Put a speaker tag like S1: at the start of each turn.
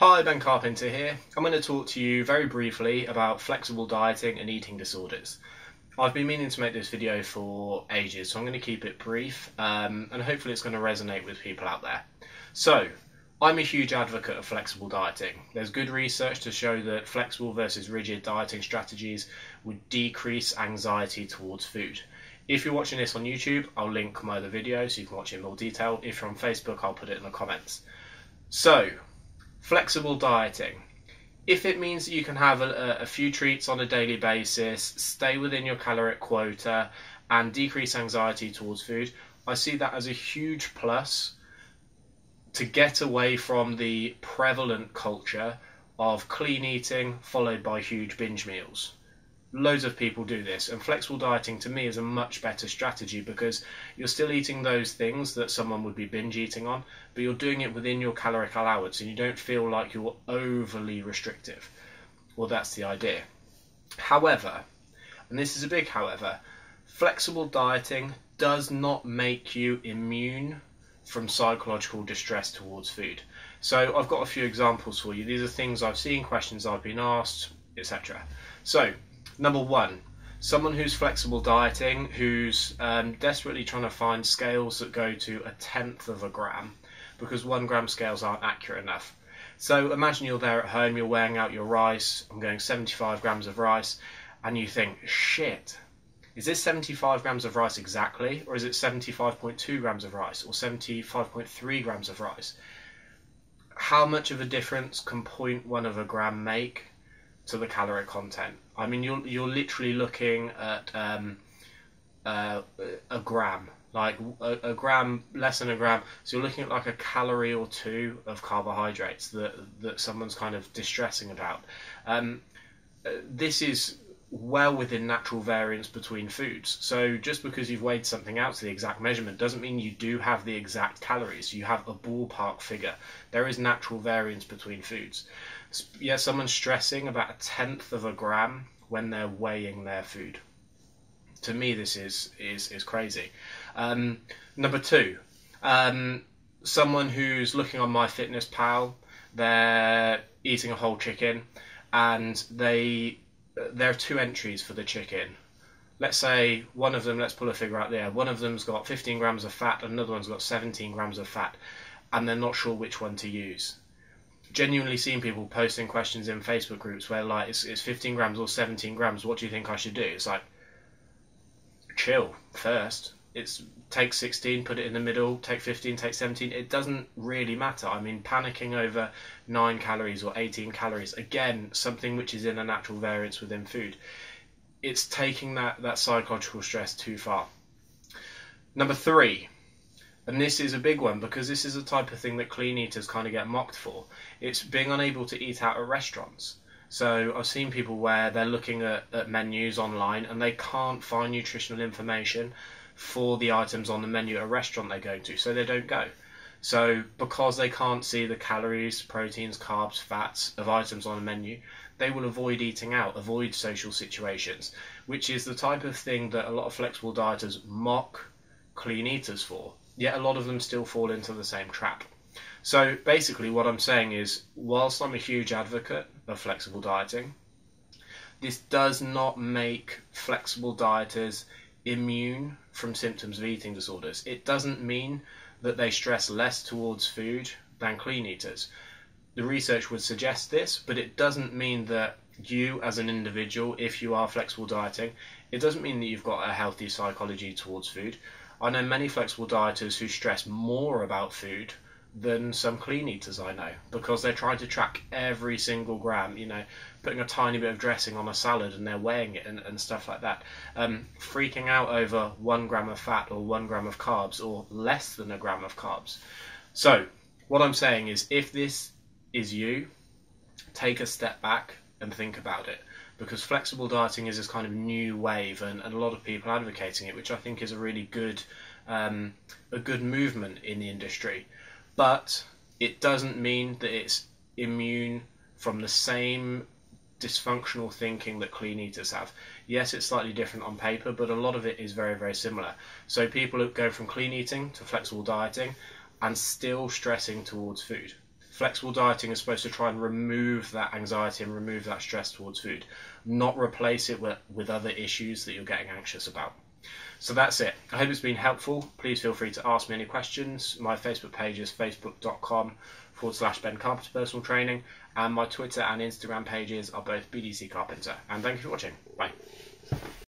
S1: Hi, Ben Carpenter here. I'm going to talk to you very briefly about flexible dieting and eating disorders. I've been meaning to make this video for ages, so I'm going to keep it brief and hopefully it's going to resonate with people out there. So, I'm a huge advocate of flexible dieting. There's good research to show that flexible versus rigid dieting strategies would decrease anxiety towards food. If you're watching this on YouTube, I'll link my other video so you can watch it in more detail. If you're on Facebook, I'll put it in the comments. So, flexible dieting. If it means that you can have a few treats on a daily basis, stay within your caloric quota and decrease anxiety towards food, I see that as a huge plus to get away from the prevalent culture of clean eating followed by huge binge meals. Loads of people do this, and flexible dieting to me is a much better strategy because you're still eating those things that someone would be binge eating on, but you're doing it within your caloric allowance and you don't feel like you're overly restrictive. Well, that's the idea. However, and this is a big however, flexible dieting does not make you immune from psychological distress towards food. So I've got a few examples for you. These are things I've seen, questions I've been asked, etc. So, number one, someone who's flexible dieting, who's desperately trying to find scales that go to 1/10 of a gram, because 1 gram scales aren't accurate enough. So imagine you're there at home, you're weighing out your rice, I'm going 75 grams of rice, and you think, shit, is this 75 grams of rice exactly, or is it 75.2 grams of rice, or 75.3 grams of rice? How much of a difference can 0.1 of a gram make to the caloric content? I mean, you're literally looking at a gram, like a gram, less than a gram. So you're looking at like a calorie or two of carbohydrates that someone's kind of distressing about. This is well within natural variance between foods. So just because you've weighed something out to the exact measurement doesn't mean you do have the exact calories. You have a ballpark figure. There is natural variance between foods. Yeah, someone's stressing about 1/10 of a gram when they're weighing their food. To me, this is crazy. Number two, someone who's looking on MyFitnessPal, they're eating a whole chicken, and there are two entries for the chicken. Let's say one of them, let's pull a figure out there, one of them's got 15 grams of fat, another one's got 17 grams of fat, and they're not sure which one to use. Genuinely seen people posting questions in Facebook groups where like, it's 15 grams or 17 grams, what do you think I should do? It's like, chill first. Take 16, put it in the middle, take 15, take 17. It doesn't really matter. I mean, panicking over 9 calories or 18 calories, again, something which is in a natural variance within food. It's taking that psychological stress too far. Number three, and this is a big one because this is a type of thing that clean eaters kind of get mocked for. It's being unable to eat out at restaurants. So I've seen people where they're looking at menus online and they can't find nutritional information for the items on the menu at a restaurant they're going to, so they don't go. So because they can't see the calories, proteins, carbs, fats of items on a menu, they will avoid eating out, avoid social situations, which is the type of thing that a lot of flexible dieters mock clean eaters for. Yet a lot of them still fall into the same trap. So basically what I'm saying is, whilst I'm a huge advocate of flexible dieting, this does not make flexible dieters immune from symptoms of eating disorders. It doesn't mean that they stress less towards food than clean eaters. The research would suggest this, but it doesn't mean that you as an individual, if you are flexible dieting, it doesn't mean that you've got a healthy psychology towards food. I know many flexible dieters who stress more about food than some clean eaters I know, because they're trying to track every single gram, you know, putting a tiny bit of dressing on a salad and they're weighing it and stuff like that, freaking out over 1 gram of fat or 1 gram of carbs or less than a gram of carbs. So what I'm saying is, if this is you, take a step back and think about it, because flexible dieting is this kind of new wave and a lot of people advocating it, which I think is a really good movement in the industry. But it doesn't mean that it's immune from the same dysfunctional thinking that clean eaters have. Yes, it's slightly different on paper, but a lot of it is very, very similar. So people go from clean eating to flexible dieting and still stressing towards food. Flexible dieting is supposed to try and remove that anxiety and remove that stress towards food, not replace it with other issues that you're getting anxious about. So that's it. I hope it's been helpful. Please feel free to ask me any questions. My Facebook page is facebook.com/Ben Carpenter Personal Training, and my Twitter and Instagram pages are both BDC Carpenter. And thank you for watching. Bye.